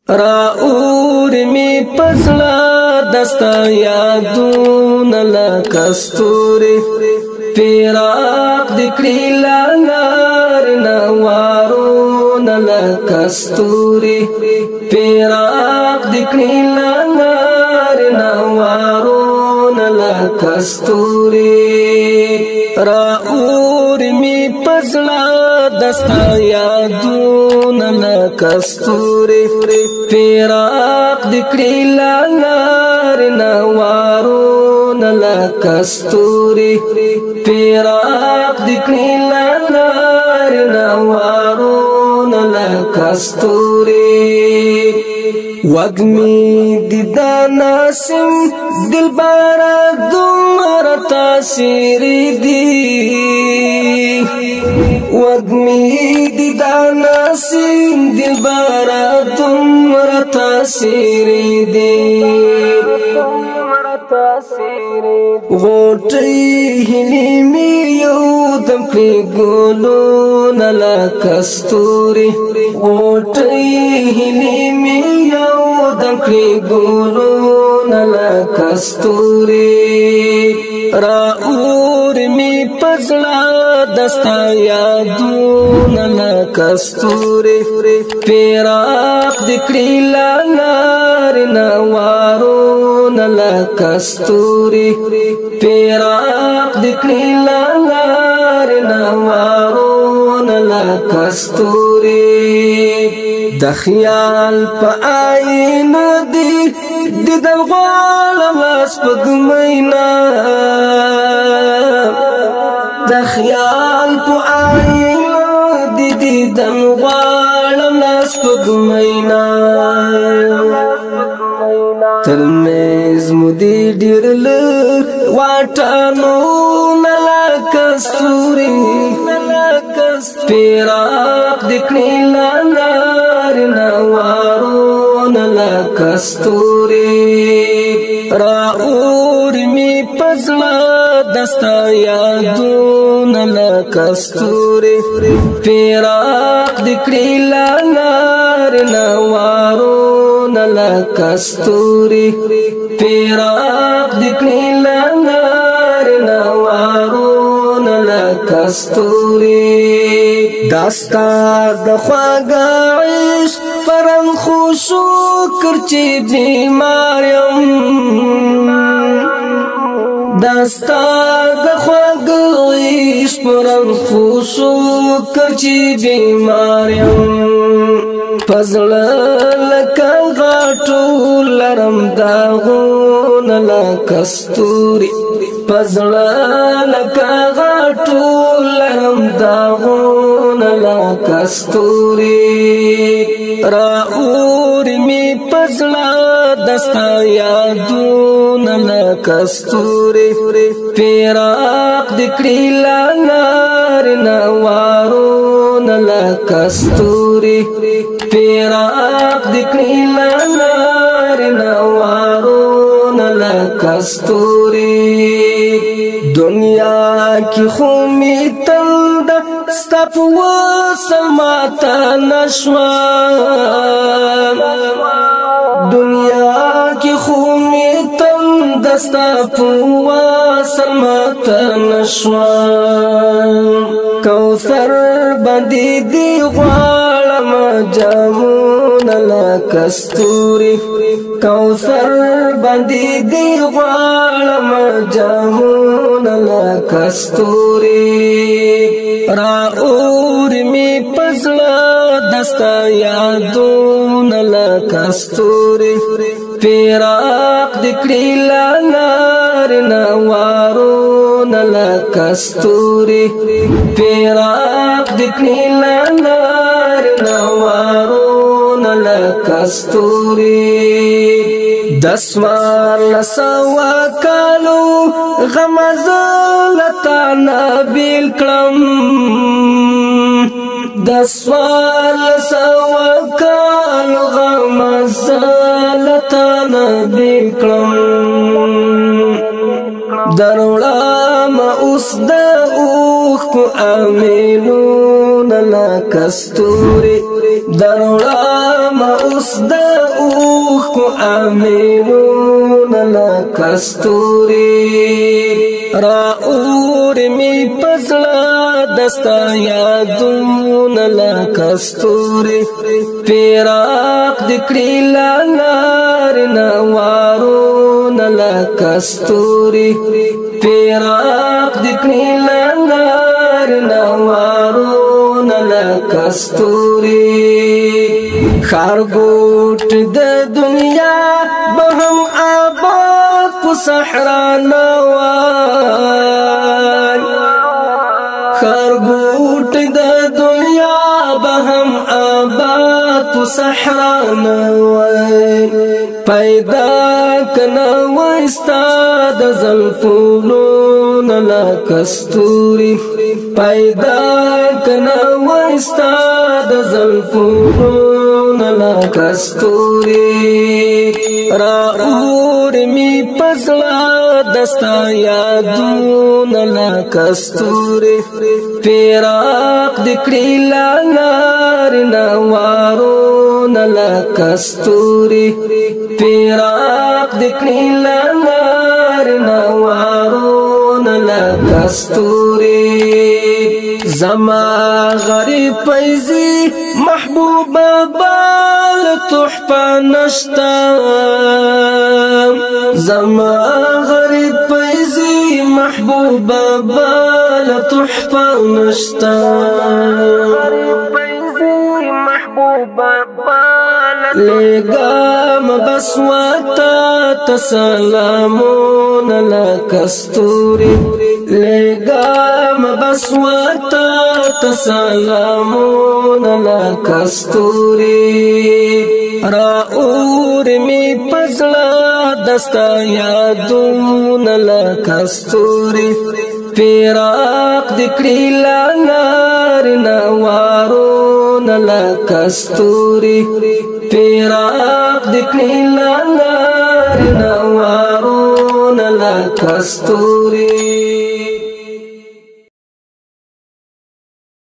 راور می پزلا دستا یادون لکستوری فراق دکری لانار نوارون لکستوری فراق دکری لانار نوارون لکستوری راور می پزلا دستا یادون لکستوری فراق دکری لانار نوارون لکستوری فراق دکری لانار نوارون لکستوری وگمی دیدا ناسم دل بارا دمر تاثیری دی وگمی دیدا ناسم دل بارا دمر تاثیری دی غوٹی ہلی می یو دم پی گولو نلا کستوری غوٹی ہلی می یو دم پی گولو نلا کستوری راور می پزلا دستا یادون لکستوری فراق دکری لانار نوارون لکستوری فراق دکری لانار نوارون لکستوری د خیال په آئین دی دیدن غوالم سپګمینا د خیال په آئین دی دیدن غوالم سپګمینا ترمیز مودی ډیر لږ واټانو لکستوری فراق دکری لانار نوارون لکستوری راور می پزلا دستا یادون لکستوری فراق دکری لانار نوارون لکستوری فراق دکری لانار نوارون لکستوری داستا د خواږه عشق پرم خوشو کرچی بیماریم داستا د خواږه عشق پرم خوشو کرچی بیماریم پزړه لکه غاټو لرم داغون لکستوری پزړه لکه غاټو لرم داغون لکستوری راور می پزړه دستا یادون لکستوری فراق دکری لانار نوارون لکستوری فراق دکری لانار نوارون لکستوری دنیا کی خومی تند ستپ وصل ماتا نشوان دنیا کی خومی تند ستپ وصل ماتا نشوان کوثر بندی دی غوالم جامون لکستوری کوثر بندی دی غوالم جامون لکستوری راور می پزلا دستا یادون لکستوری فراق دکری لانار نوارون لکستوری فراق دکری لانار نوارون لکستوری دسوار لسوا کالو غمزلتا نبیل کلم دسوار لسوا کالو غمزلتا نبیل کلم دروړه ما اوس د اوخ کو امینون لکستوری دروړه ما اوس د اوخ کو امینون لکستوری را اور می پزلا دستا یادون لکستوری پیراق دکڑی لانار نوارون لکستوری پیراق دکڑی لانار نوارون لکستوری خارگوٹ د دنیا بهم آباد پو صحرا نوان خارگوٹ د دنیا بهم آباد پو صحرا نوان پیدا کنو استاد زلفونون لکستوری پیدا کنو استاد زلفونون لکستوری را اور می پزلا دستا یادون لکستوری پیراق دکڑی لانار نوارون لکستوری پیراق دکڑی لانار نوارون لکستوری زما غریب پیزی محبوب بال تحفہ نشتا زما غریب پیزی محبوب بال تحفہ نشتا غریب پیزی محبوب بال لگام بسواتا تسلامون لکستوری لگام بسواتا تسلامون لکستوری را اور می پزلا دستا یادون لکستوری پیراق دکڑی لانار نوارون لکستوری پیراق دکڑی لانار نوارون لکستوری